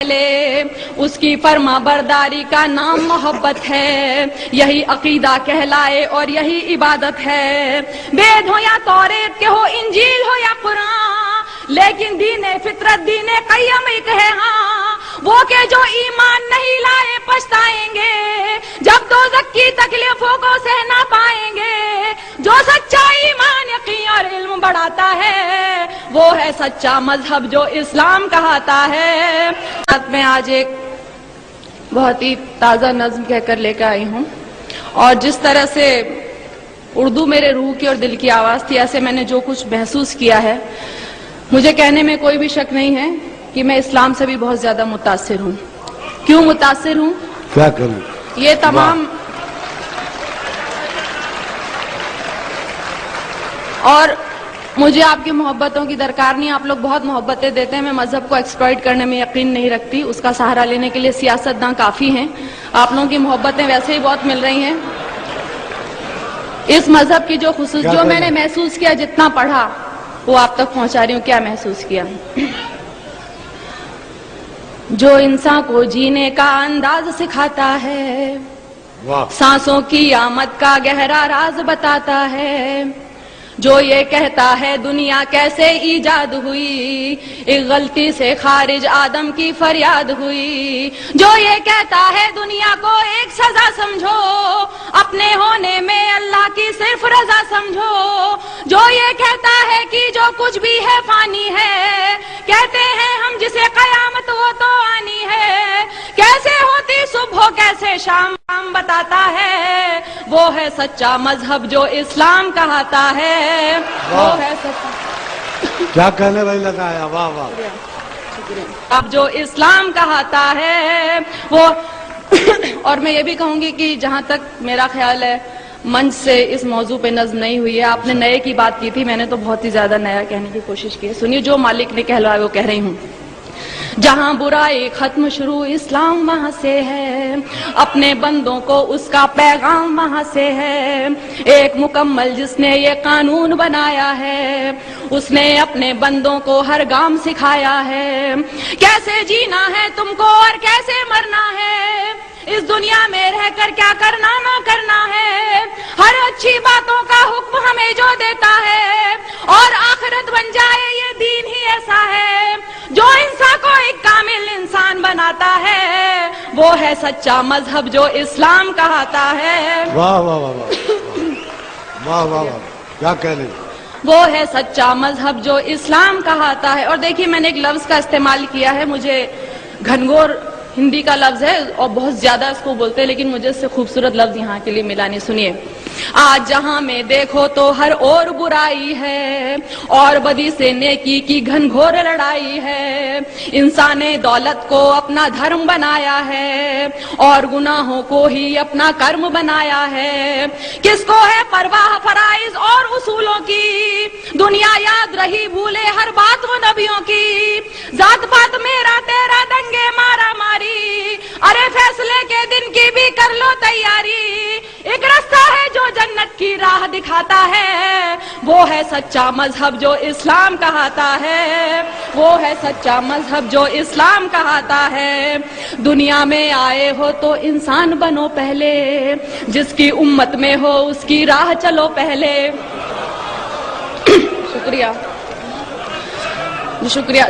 اس کی فرما برداری کا نام محبت ہے، یہی عقیدہ کہلائے اور یہی عبادت ہے۔ وید ہو یا توریت کے ہو، انجیل ہو یا قرآن، لیکن دین فطرت دین قیم ایک ہے ہاں۔ وہ کہ جو ایمان نہیں لائے پچھتائیں گے، جب دوزخ کی تکلیفوں کو سہ نہ پائیں گے۔ جو سچا ایمان یقین اور علم بڑھاتا ہے، وہ ہے سچا مذہب جو اسلام کہاتا ہے۔ میں آج ایک بہت ہی تازہ نظم کہہ کر لے کر آئی ہوں، اور جس طرح سے اردو میرے روح کی اور دل کی آواز تھی، ایسے میں نے جو کچھ محسوس کیا ہے، مجھے کہنے میں کوئی بھی شک نہیں ہے کہ میں اسلام سے بھی بہت زیادہ متاثر ہوں۔ کیوں متاثر ہوں؟ کیا کروں؟ یہ تمام اور مجھے آپ کی محبتوں کی درکار نہیں، آپ لوگ بہت محبتیں دیتے ہیں، میں مذہب کو ایکسپلائٹ کرنے میں یقین نہیں رکھتی، اس کا سہارا لینے کے لیے سیاستداں کافی ہیں، آپ لوگوں کی محبتیں ویسے ہی بہت مل رہی ہیں۔ اس مذہب کی جو خصوص جو میں نے محسوس کیا، جتنا پڑھا وہ آپ تک پہنچا رہی ہوں۔ کیا محسوس کیا؟ جو انسان کو جینے کا انداز سکھاتا ہے، سانسوں کی آمد کا گہرا راز بتاتا ہے، جو یہ کہتا ہے دنیا کیسے ایجاد ہوئی، ایک غلطی سے خارج آدم کی فریاد ہوئی، جو یہ کہتا ہے دنیا کو ایک سزا سمجھو، اپنے ہونے میں اللہ کی صرف رضا سمجھو، جو یہ کہتا ہے کہ جو کچھ بھی ہے فانی ہے، کہتے ہیں ہم جسے قیامت وہ تو آنی ہے، کیسے ہوتی صبح کیسے شام بتاتا ہے، وہ ہے سچا مذہب جو اسلام کہاتا ہے، وہ ہے سچا۔ کیا کہنے والی لگایا، واہ واہ۔ اب جو اسلام کہاتا ہے وہ اور میں یہ بھی کہوں گی کہ جہاں تک میرا خیال ہے منچ سے اس موضوع پہ نظم نہیں ہوئی ہے، آپ نے نئے کی بات کی تھی، میں نے تو بہت ہی زیادہ نیا کہنے کی کوشش کی ہے۔ سنیے، جو مالک نے کہلوایا وہ کہہ رہی ہوں۔ جہاں برائی ختم شروع اسلام وہاں سے ہے، اپنے بندوں کو اس کا پیغام وہاں سے ہے، ایک مکمل جس نے یہ قانون بنایا ہے، اس نے اپنے بندوں کو ہر گام سکھایا ہے، کیسے جینا ہے تم کو اور کیسے مرنا ہے، اس دنیا میں رہ کر کیا کرنا نہ کرنا ہے، ہر اچھی باتوں کا حکم ہمیں جو دیتا ہے، اور آخرت بن جائے یہ دین ہی ایسا ہے جو انسان کو ایک کامل انسان بناتا ہے، وہ ہے سچا مذہب جو اسلام کہاتا ہے۔ واہ واہ واہ واہ واہ واہ، کیا کہنے۔ وہ ہے سچا مذہب جو اسلام کہاتا ہے۔ اور دیکھیے، میں نے ایک لفظ کا استعمال کیا ہے، مجھے گھنگور ہندی کا لفظ ہے اور بہت زیادہ اس کو بولتے ہیں، لیکن مجھے اس سے خوبصورت لفظ یہاں کے لیے ملا نہیں۔ سنیے، آج جہاں میں دیکھو تو ہر اور برائی ہے، اور بدی سے نیکی کی گھنگھور لڑائی ہے، انسان نے دولت کو اپنا دھرم بنایا ہے، اور گناہوں کو ہی اپنا کرم بنایا ہے، کس کو ہے پرواہ فرائض اور اصولوں کی، دنیا یاد رہی بھولے ہر بات وہ نبیوں کی، ذات پات میرا تیرا دنگے مارا ماری، ارے فیصلے کے دن کی بھی کر لو تیاری، ایک راستہ ہے جو جنت کی راہ دکھاتا ہے، وہ ہے سچا مذہب جو اسلام کہاتا ہے، وہ ہے سچا مذہب جو اسلام کہاتا ہے۔ دنیا میں آئے ہو تو انسان بنو پہلے، جس کی امت میں ہو اس کی راہ چلو پہلے۔ شکریہ۔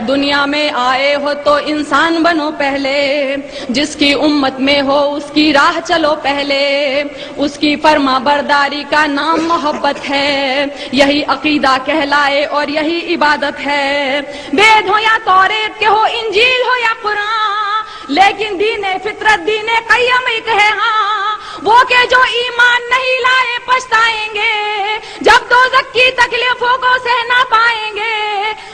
دنیا میں آئے ہو تو انسان بنو پہلے، جس کی امت میں ہو اس کی راہ چلو پہلے، اس کی فرما برداری کا نام محبت ہے، یہی عقیدہ کہلائے اور یہی عبادت ہے۔ وید ہو یا توریت کے ہو، انجیل ہو یا قرآن، لیکن دین فطرت دین قیم ایک ہے ہاں۔ وہ کہ جو ایمان نہیں لائے پچھتائیں گے، جب دوزخ کی تکلیفوں کو سہ نہ پائیں گے،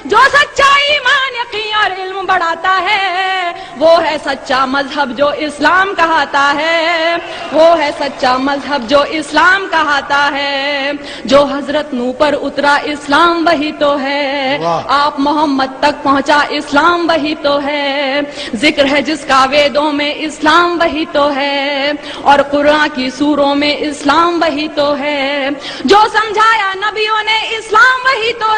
جو سچا ایمان یقین اور علم بڑھاتا ہے، وہ ہے سچا مذہب جو اسلام کہاتا ہے، وہ ہے سچا مذہب جو اسلام کہاتا ہے۔ جو حضرت نوح پر اترا اسلام وہی تو ہے، آپ محمد تک پہنچا اسلام وہی تو ہے، ذکر ہے جس کا ویدوں میں اسلام وہی تو ہے، اور قرآن کی سوروں میں اسلام وہی تو ہے، جو سمجھایا نبیوں نے اسلام وہی تو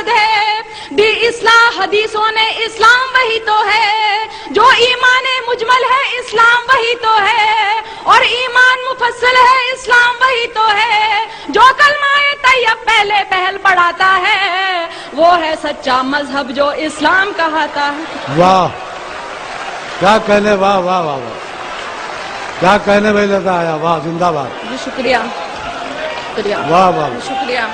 دی اصلاح حدیثوں نے اسلام وہی تو ہے، جو ایمان ایمان مجمل ہے اسلام وہی تو ہے، اور ایمان مفصل ہے اسلام وہی تو ہے، جو کلمہ طیب پہلے پہل پڑھاتا ہے وہ ہے سچا مذہب جو اسلام کہاتا ہے۔ واہ کیا کہنے، واہ واہ واہ واہ کیا کہنے میں لیتا آیا، واہ زندہ باد، جی شکریہ شکریہ واہ واہ شکریہ۔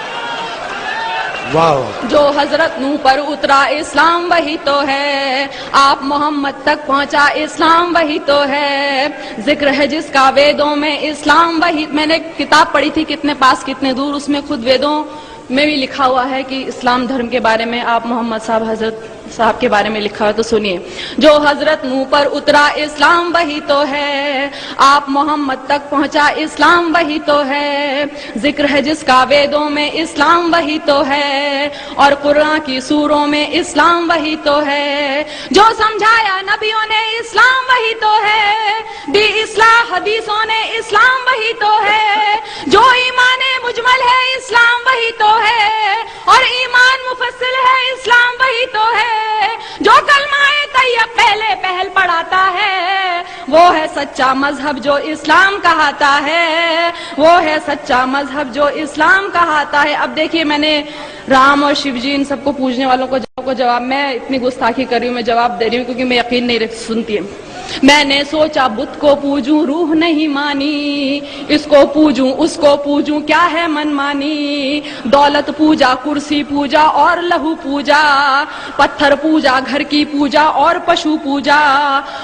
واہ واہ جو حضرت نوح پر اترا اسلام وہی تو ہے، آپ محمد تک پہنچا اسلام وہی تو ہے، ذکر ہے جس کا ویدوں میں اسلام وہی۔ میں نے کتاب پڑھی تھی کتنے پاس کتنے دور، اس میں خود ویدوں میں بھی لکھا ہوا ہے کہ اسلام دھرم کے بارے میں آپ محمد صاحب حضرت صاحب کے بارے میں لکھا ہے، تو سنیے۔ جو حضرت نوح پر اترا اسلام وہی تو ہے، آپ محمد تک پہنچا اسلام وہی تو ہے، ذکر ہے جس کا ویدوں میں اسلام وہی تو ہے، اور قرآن کی سوروں میں اسلام وہی تو ہے، جو سمجھایا نبیوں نے اسلام وہی تو ہے، دی اصلاح حدیثوں نے اسلام وہی تو ہے، جو ایمان مجمل ہے اسلام وہی تو ہے، اور ایمان مفصل ہے اسلام وہی تو ہے، جو کلمہ طیب پہلے پہل پڑھاتا ہے وہ ہے سچا مذہب جو اسلام کہاتا ہے، وہ ہے سچا مذہب جو اسلام کہاتا ہے۔ اب دیکھیے میں نے رام اور شیو جی ان سب کو پوجنے والوں کو جواب، میں اتنی گستاخی کر رہی ہوں، میں جواب دے رہی ہوں کیونکہ میں یقین نہیں سنتی ہے۔ میں نے سوچا بت کو پوجوں روح نہیں مانی، اس کو پوجوں اس کو پوجوں کیا ہے من مانی، دولت پوجا کرسی پوجا اور لہو پوجا، پتھر پوجا گھر کی پوجا اور پشو پوجا،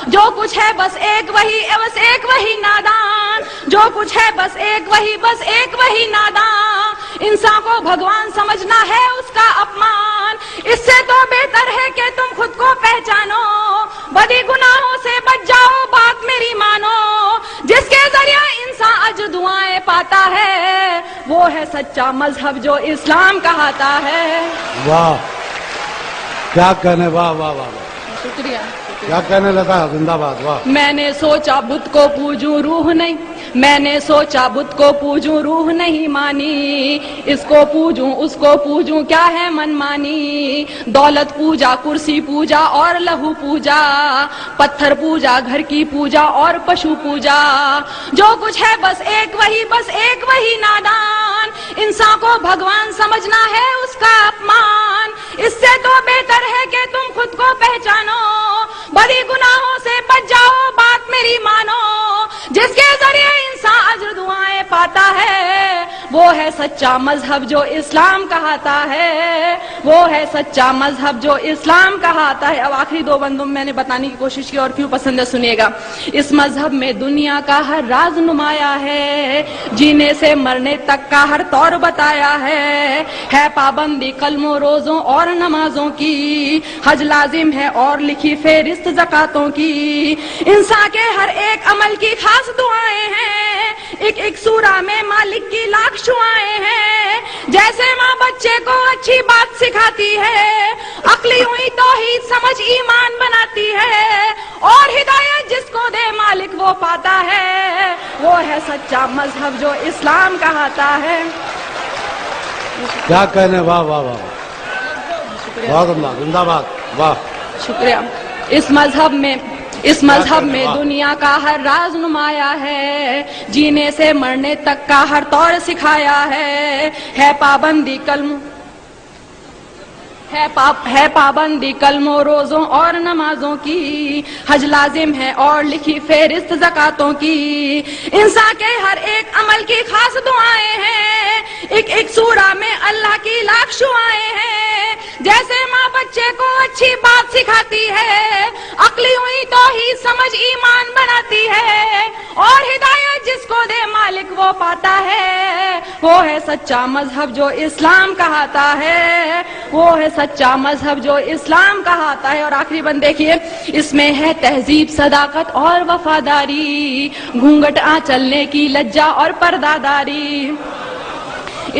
جو کچھ ہے بس ایک وہی نادان، جو کچھ ہے بس ایک وہی نادان، انسان کو بھگوان سمجھنا ہے اس کا اپمان، اس سے تو بہتر ہے کہ تم خود کو پہچانو، بدی گناہوں سے بچ جاؤ بات میری مانو، جس کے ذریعہ انسان اجر دعائیں پاتا ہے وہ ہے سچا مذہب جو اسلام کہاتا ہے۔ واہ کیا کہنے، واہ واہ واہ واہ شکریہ کیا کہنے لگا، زندہ باد، واہ۔ میں نے سوچا بت کو پوجوں روح نہیں، میں نے سوچا بت کو پوجوں روح نہیں مانی، اس کو پوجوں اس کو پوجوں کیا ہے من مانی، دولت پوجا کرسی پوجا اور لہو پوجا، پتھر پوجا گھر کی پوجا اور پشو پوجا، جو کچھ ہے بس ایک وہی نادان، انسان کو بھگوان سمجھنا ہے اس کا اپمان، اس سے تو بہتر ہے کہ تم خود کو پہچانو، بڑی گناہوں سے بچ جاؤ بات میری مانو، جس کے ذریعے انسان اجر دعائیں پاتا ہے وہ ہے سچا مذہب جو اسلام کہاتا ہے، وہ ہے سچا مذہب جو اسلام کہاتا ہے۔ اب آخری دو بندوں میں نے بتانے کی کوشش کی اور کیوں پسند ہے سنیے گا۔ اس مذہب میں دنیا کا ہر راز نمایا ہے، جینے سے مرنے تک کا ہر طور بتایا ہے پابندی کلموں روزوں اور نمازوں کی، حج لازم ہے اور لکھی فہرست زکاتوں کی، انسان کے ہر ایک عمل کی خاص دعائیں ہیں، ایک ایک سورہ میں مالک کی لاکھ شعائیں ہیں، جیسے ماں بچے کو اچھی بات سکھاتی ہے، عقلی ہوئی توحید سمجھ ایمان بناتی ہے، اور ہدایت جس کو دے مالک وہ پاتا ہے، وہ ہے سچا مذہب جو اسلام کہاتا ہے۔ کیا کہنے، واہ واہ واہ بہت اللہ، زندہ باد، واہ۔ شکریہ۔ اس مذہب میں دنیا کا ہر راز نمایا ہے، جینے سے مرنے تک کا ہر طور سکھایا ہے پابندی کلموں روزوں اور نمازوں کی، حج لازم ہے اور لکھی فہرست زکاتوں کی، انسان کے ہر ایک عمل کی خاص دعائیں ہیں، ایک ایک سورہ میں اللہ کی لاکھ شعائیں ہیں، جیسے ماں بچے کو اچھی بات سکھاتی ہے، عقلی ہوئی توحید سمجھ ایمان بناتی ہے، اور ہدایت جس کو دے مالک وہ پاتا ہے، وہ ہے سچا مذہب جو اسلام کہاتا ہے، وہ ہے سچا مذہب جو اسلام کہاتا ہے۔ اور آخری بند دیکھیے، اس میں ہے تہذیب صداقت اور وفاداری، گھونگھٹ چلنے کی لجا اور پرداداری،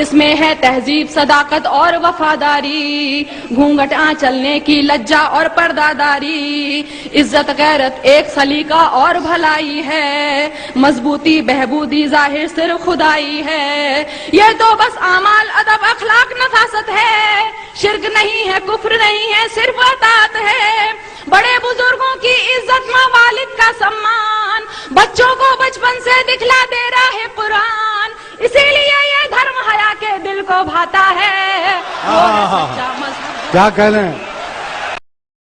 اس میں ہے تہذیب صداقت اور وفاداری، گھونگھٹ چلنے کی لجا اور پرداداری، عزت غیرت ایک سلیقہ اور بھلائی ہے، مضبوطی بہبودی ظاہر صرف خدائی ہے، یہ تو بس اعمال ادب اخلاق نفاست ہے، شرک نہیں ہے کفر نہیں ہے صرف اطاعت ہے، بڑے بزرگوں کی عزت ماں والد کا سمان بچوں کو بچپن سے دکھلا دے رہا ہے قرآن اسی لیے یہ دھرم حیا کے دل کو بھاتا ہے وہ ہے سچا مذہب کیا کہنے